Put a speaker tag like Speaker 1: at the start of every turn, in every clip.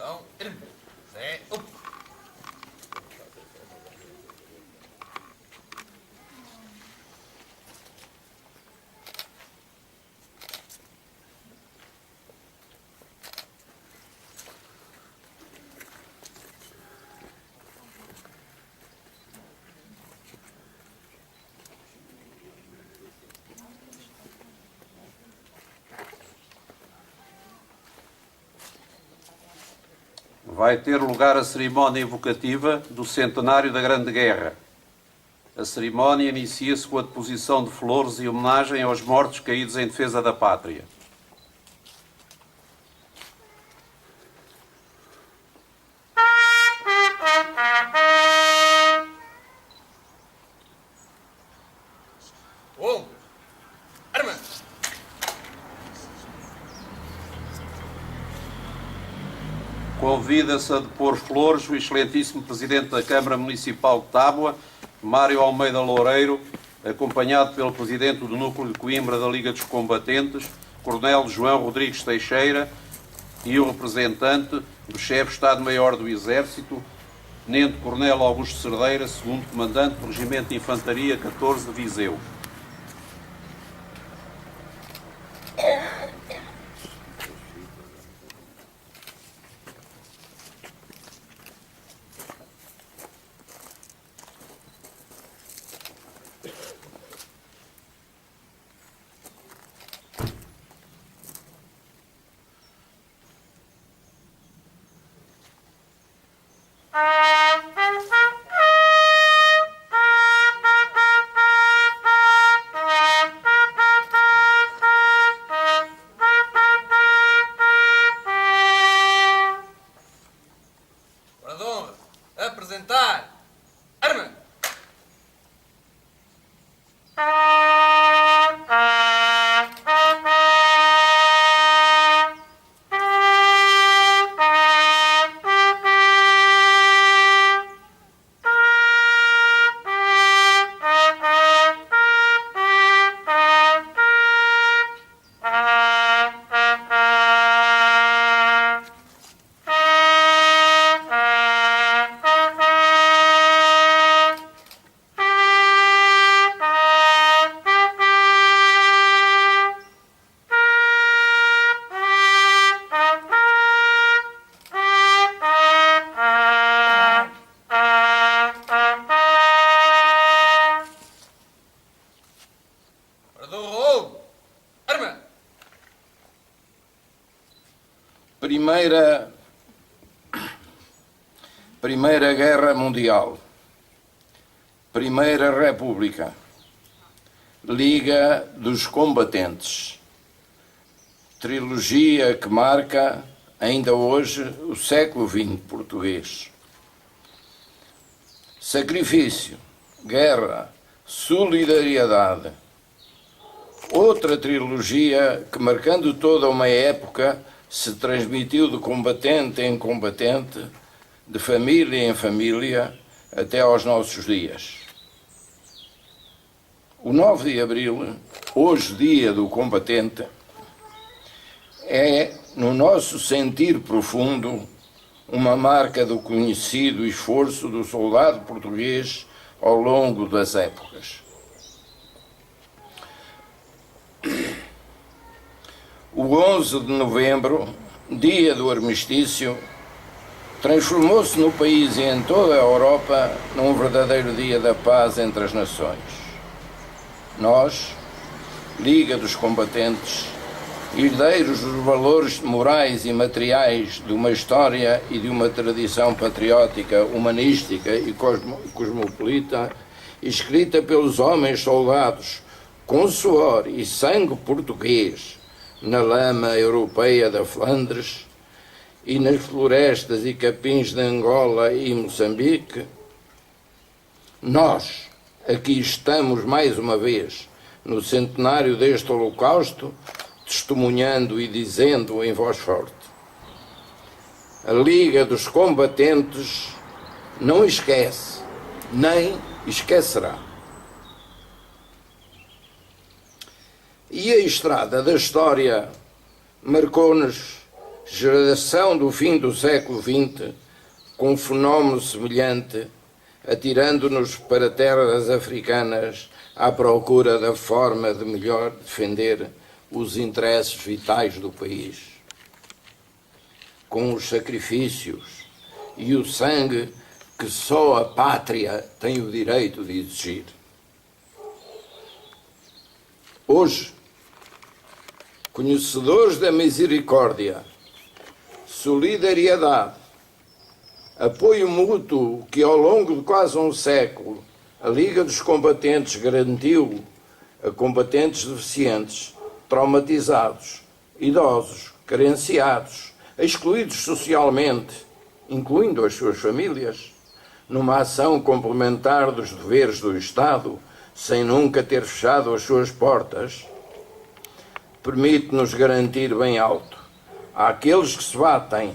Speaker 1: Então, Zé,
Speaker 2: Vai ter lugar a cerimónia evocativa do centenário da Grande Guerra. A cerimónia inicia-se com a deposição de flores e homenagem aos mortos caídos em defesa da pátria.
Speaker 1: arma!
Speaker 2: Convida-se a depor flores o excelentíssimo Presidente da Câmara Municipal de Tábua, Mário Almeida Loureiro, acompanhado pelo Presidente do Núcleo de Coimbra da Liga dos Combatentes, Coronel João Rodrigues Teixeira, e o representante do Chefe de Estado-Maior do Exército, Tenente Coronel Augusto Cerdeira, segundo Comandante do Regimento de Infantaria 14 de Viseu.
Speaker 1: Apresentar! Arma!
Speaker 3: Primeira Guerra Mundial, Primeira República, Liga dos Combatentes, trilogia que marca ainda hoje o século XX português. Sacrifício, guerra, solidariedade. Outra trilogia que, marcando toda uma época, se transmitiu de combatente em combatente, de família em família, até aos nossos dias. O 9 de abril, hoje dia do combatente, é, no nosso sentir profundo, uma marca do conhecido esforço do soldado português ao longo das épocas. O 11 de novembro, dia do armistício, transformou-se no país e em toda a Europa num verdadeiro dia da paz entre as nações. Nós, Liga dos Combatentes, herdeiros dos valores morais e materiais de uma história e de uma tradição patriótica, humanística e cosmopolita, escrita pelos homens soldados com suor e sangue português na lama europeia da Flandres e nas florestas e capins de Angola e Moçambique, nós aqui estamos mais uma vez no centenário deste holocausto, testemunhando e dizendo em voz forte: a Liga dos Combatentes não esquece, nem esquecerá. E a estrada da história marcou-nos geração do fim do século XX, com um fenómeno semelhante, atirando-nos para terras africanas à procura da forma de melhor defender os interesses vitais do país. Com os sacrifícios e o sangue que só a pátria tem o direito de exigir. Hoje, conhecedores da misericórdia, solidariedade, apoio mútuo que ao longo de quase um século a Liga dos Combatentes garantiu a combatentes deficientes, traumatizados, idosos, carenciados, excluídos socialmente, incluindo as suas famílias, numa ação complementar dos deveres do Estado, sem nunca ter fechado as suas portas, permite-nos garantir bem alto àqueles que se batem,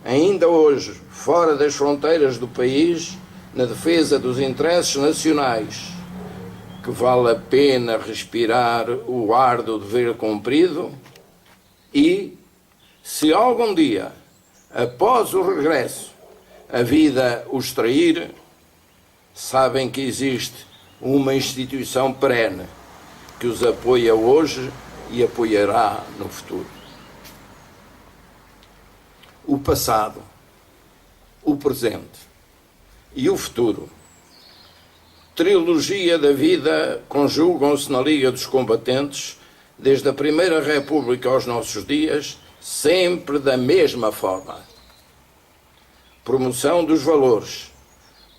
Speaker 3: ainda hoje, fora das fronteiras do país, na defesa dos interesses nacionais, que vale a pena respirar o ar do dever cumprido e, se algum dia, após o regresso, a vida os trair, sabem que existe uma instituição perene que os apoia hoje e apoiará no futuro. O passado, o presente e o futuro, trilogia da vida, conjugam-se na Liga dos Combatentes, desde a Primeira República aos nossos dias, sempre da mesma forma. Promoção dos valores,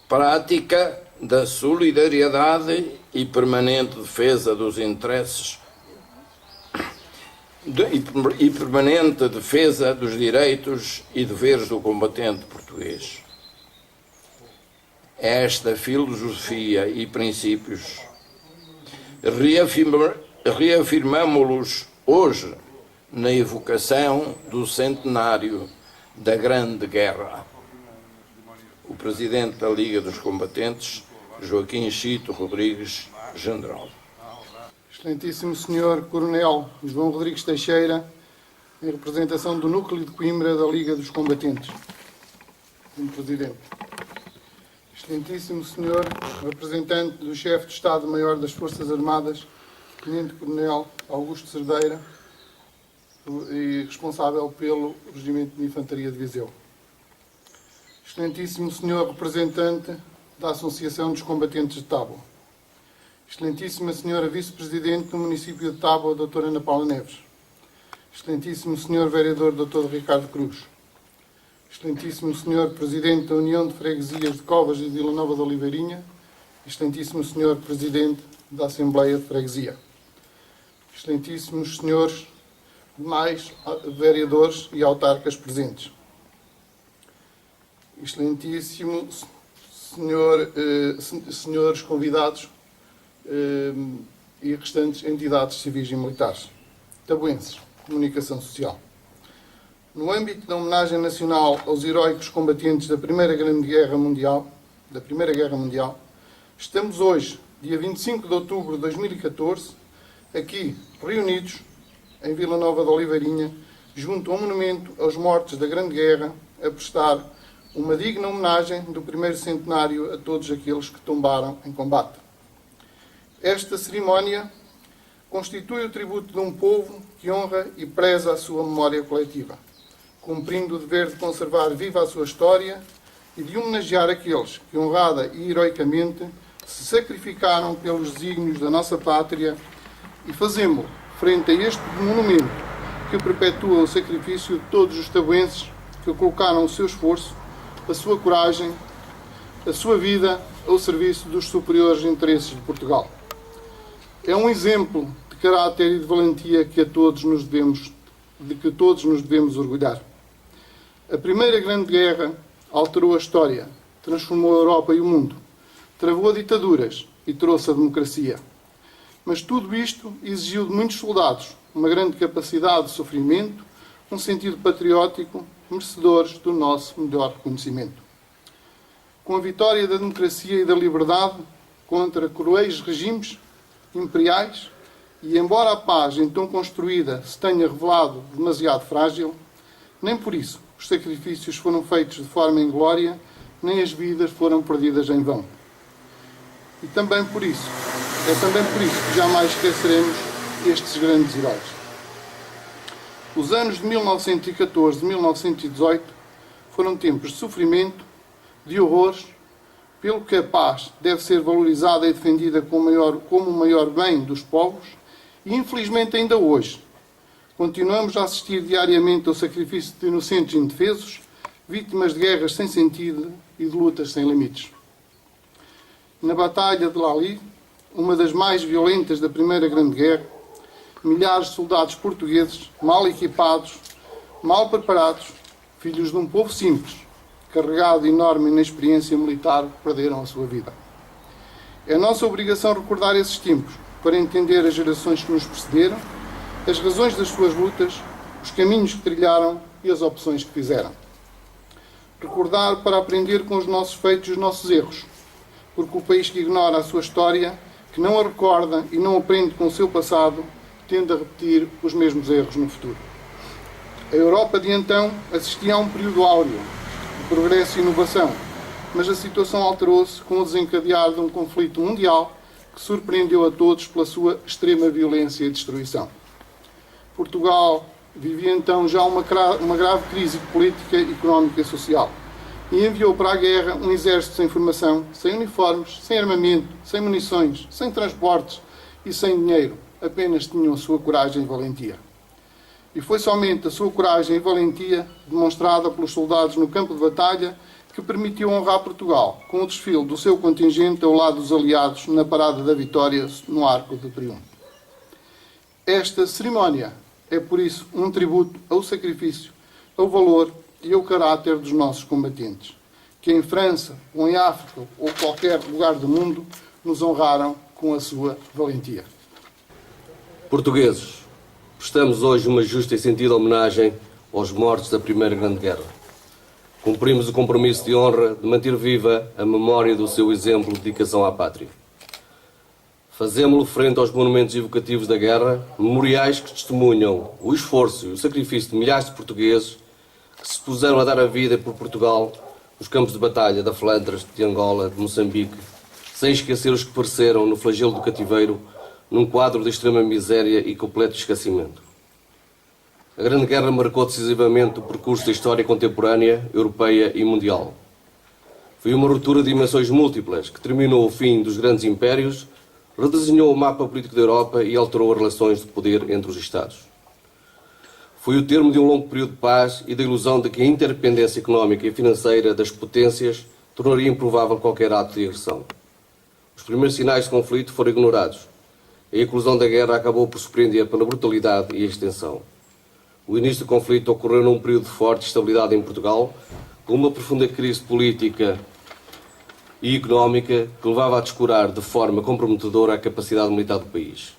Speaker 3: prática da solidariedade e permanente defesa dos interesses e permanente defesa dos direitos e deveres do combatente português. Esta filosofia e princípios reafirmamo-los hoje na evocação do centenário da Grande Guerra. O Presidente da Liga dos Combatentes, Joaquim Chito Rodrigues, General.
Speaker 4: Excelentíssimo Sr. Coronel João Rodrigues Teixeira, em representação do Núcleo de Coimbra da Liga dos Combatentes. Sr. Presidente. Excelentíssimo Sr. Representante do Chefe de Estado-Maior das Forças Armadas, Tenente Coronel Augusto Cerdeira, e responsável pelo Regimento de Infantaria de Viseu. Excelentíssimo Sr. Representante da Associação dos Combatentes de Tábua. Excelentíssima Senhora Vice-Presidente do município de Tábua, Dra. Ana Paula Neves. Excelentíssimo Sr. Vereador Dr. Ricardo Cruz. Excelentíssimo Sr. Presidente da União de Freguesias de Covas e de Vila Nova de Oliveirinha. Excelentíssimo Sr. Presidente da Assembleia de Freguesia. Excelentíssimos Senhores demais vereadores e autarcas presentes. Excelentíssimo senhores convidados e restantes entidades civis e militares. Tabuenses, comunicação social. No âmbito da homenagem nacional aos heróicos combatentes da Primeira Guerra Mundial, estamos hoje, dia 25 de outubro de 2014, aqui reunidos em Vila Nova de Oliveirinha, junto ao monumento aos mortos da Grande Guerra, a prestar uma digna homenagem do primeiro centenário a todos aqueles que tombaram em combate. Esta cerimónia constitui o tributo de um povo que honra e preza a sua memória coletiva, cumprindo o dever de conservar viva a sua história e de homenagear aqueles que, honrada e heroicamente, se sacrificaram pelos desígnios da nossa pátria, e fazemos-lo frente a este monumento que perpetua o sacrifício de todos os tabuenses que colocaram o seu esforço, a sua coragem, a sua vida ao serviço dos superiores interesses de Portugal. É um exemplo de caráter e de valentia de que todos nos devemos orgulhar. A Primeira Grande Guerra alterou a história, transformou a Europa e o mundo, travou ditaduras e trouxe a democracia. Mas tudo isto exigiu de muitos soldados uma grande capacidade de sofrimento, um sentido patriótico, merecedores do nosso melhor reconhecimento. Com a vitória da democracia e da liberdade contra cruéis regimes imperiais, e embora a paz então construída se tenha revelado demasiado frágil, Nem por isso os sacrifícios foram feitos de forma inglória, nem as vidas foram perdidas em vão. É também por isso que jamais esqueceremos estes grandes heróis. Os anos de 1914 e 1918 foram tempos de sofrimento, de horrores, pelo que a paz deve ser valorizada e defendida como o maior bem dos povos, e infelizmente ainda hoje continuamos a assistir diariamente ao sacrifício de inocentes indefesos, vítimas de guerras sem sentido e de lutas sem limites. Na Batalha de Lali, uma das mais violentas da Primeira Grande Guerra, milhares de soldados portugueses, mal equipados, mal preparados, filhos de um povo simples, carregado de enorme inexperiência militar, perderam a sua vida. É nossa obrigação recordar esses tempos para entender as gerações que nos precederam, as razões das suas lutas, os caminhos que trilharam e as opções que fizeram. Recordar para aprender com os nossos feitos e os nossos erros, porque o país que ignora a sua história, que não a recorda e não aprende com o seu passado, tende a repetir os mesmos erros no futuro. A Europa de então assistia a um período áureo de progresso e inovação, mas a situação alterou-se com o desencadear de um conflito mundial que surpreendeu a todos pela sua extrema violência e destruição. Portugal vivia então já uma grave crise política, económica e social e enviou para a guerra um exército sem formação, sem uniformes, sem armamento, sem munições, sem transportes e sem dinheiro. Apenas tinham a sua coragem e valentia. E foi somente a sua coragem e valentia, demonstrada pelos soldados no campo de batalha, que permitiu honrar Portugal com o desfile do seu contingente ao lado dos aliados na Parada da Vitória no Arco de Triunfo. Esta cerimónia é, por isso, um tributo ao sacrifício, ao valor e ao caráter dos nossos combatentes, que em França, ou em África, ou qualquer lugar do mundo, nos honraram com a sua valentia.
Speaker 5: Portugueses, prestamos hoje uma justa e sentida homenagem aos mortos da Primeira Grande Guerra. Cumprimos o compromisso de honra de manter viva a memória do seu exemplo de dedicação à pátria. Fazemo-lo frente aos monumentos evocativos da guerra, memoriais que testemunham o esforço e o sacrifício de milhares de portugueses que se puseram a dar a vida por Portugal nos campos de batalha da Flandres, de Angola, de Moçambique, sem esquecer os que pereceram no flagelo do cativeiro, num quadro de extrema miséria e completo esquecimento. A Grande Guerra marcou decisivamente o percurso da história contemporânea, europeia e mundial. Foi uma ruptura de dimensões múltiplas que terminou o fim dos grandes impérios, redesenhou o mapa político da Europa e alterou as relações de poder entre os Estados. Foi o termo de um longo período de paz e da ilusão de que a interdependência económica e financeira das potências tornaria improvável qualquer ato de agressão. Os primeiros sinais de conflito foram ignorados. A eclosão da guerra acabou por surpreender pela brutalidade e a extensão. O início do conflito ocorreu num período de forte estabilidade em Portugal, com uma profunda crise política e económica que levava a descurar de forma comprometedora a capacidade militar do país.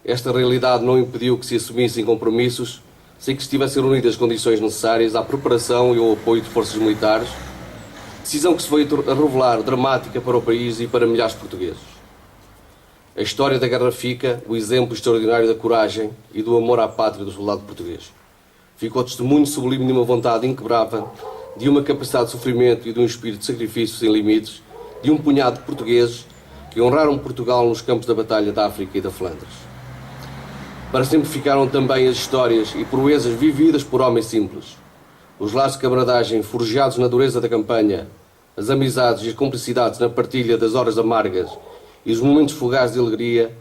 Speaker 5: Esta realidade não impediu que se assumissem compromissos sem que estivessem reunidas as condições necessárias à preparação e ao apoio de forças militares, decisão que se foi a revelar dramática para o país e para milhares de portugueses. A história da guerra fica o exemplo extraordinário da coragem e do amor à pátria do soldado português. Fica o testemunho sublime de uma vontade inquebrável, de uma capacidade de sofrimento e de um espírito de sacrifício sem limites, de um punhado de portugueses que honraram Portugal nos campos da batalha da África e da Flandres. Para sempre ficaram também as histórias e proezas vividas por homens simples, os laços de camaradagem forjados na dureza da campanha, as amizades e as cumplicidades na partilha das horas amargas e os momentos fugazes de alegria,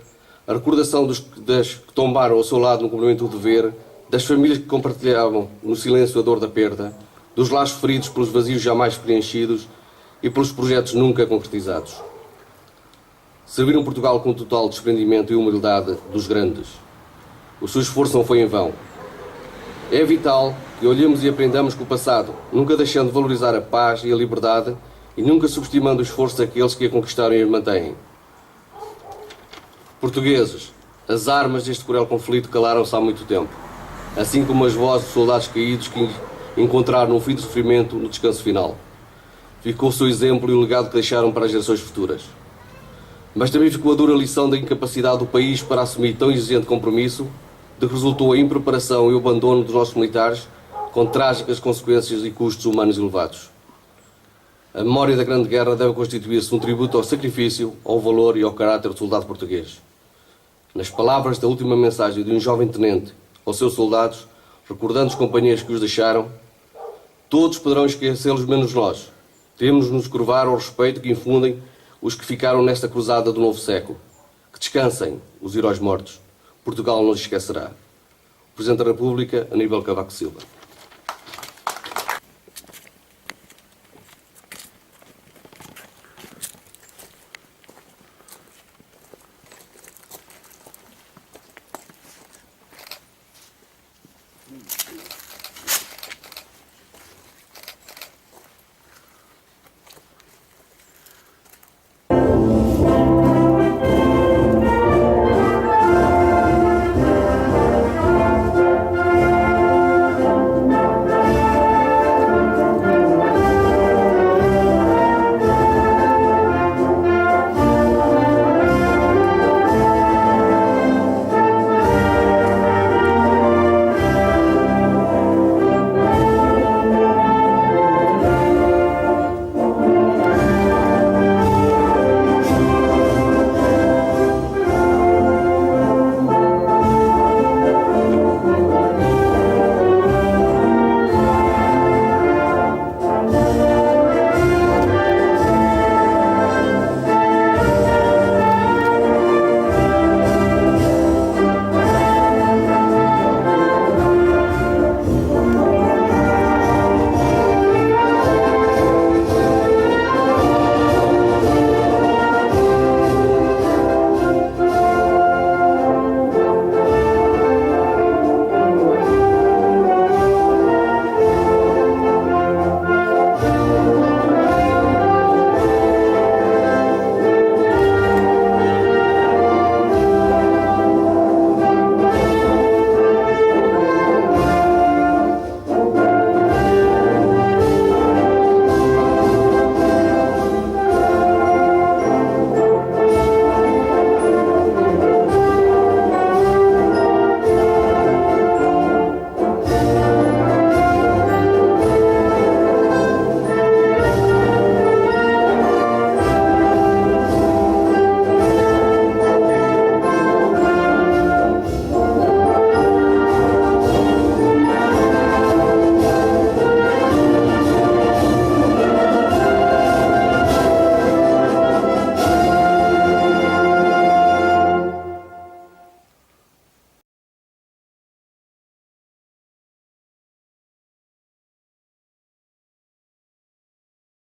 Speaker 5: a recordação das que tombaram ao seu lado no cumprimento do dever, das famílias que compartilhavam no silêncio a dor da perda, dos laços feridos pelos vazios jamais preenchidos e pelos projetos nunca concretizados. Serviram Portugal com total desprendimento e humildade dos grandes. O seu esforço não foi em vão. É vital que olhemos e aprendamos com o passado, nunca deixando de valorizar a paz e a liberdade e nunca subestimando o esforço daqueles que a conquistaram e a mantêm. Portugueses, as armas deste cruel conflito calaram-se há muito tempo, assim como as vozes de soldados caídos que encontraram um fim de sofrimento no descanso final. Ficou o seu exemplo e o legado que deixaram para as gerações futuras. Mas também ficou a dura lição da incapacidade do país para assumir tão exigente compromisso, de que resultou a impreparação e o abandono dos nossos militares, com trágicas consequências e custos humanos elevados. A memória da Grande Guerra deve constituir-se um tributo ao sacrifício, ao valor e ao caráter do soldado português. Nas palavras da última mensagem de um jovem tenente aos seus soldados, recordando os companheiros que os deixaram, todos poderão esquecê-los menos nós. Temos de nos curvar ao respeito que infundem os que ficaram nesta cruzada do novo século. Que descansem os heróis mortos. Portugal não os esquecerá. Presidente da República, Aníbal Cavaco Silva.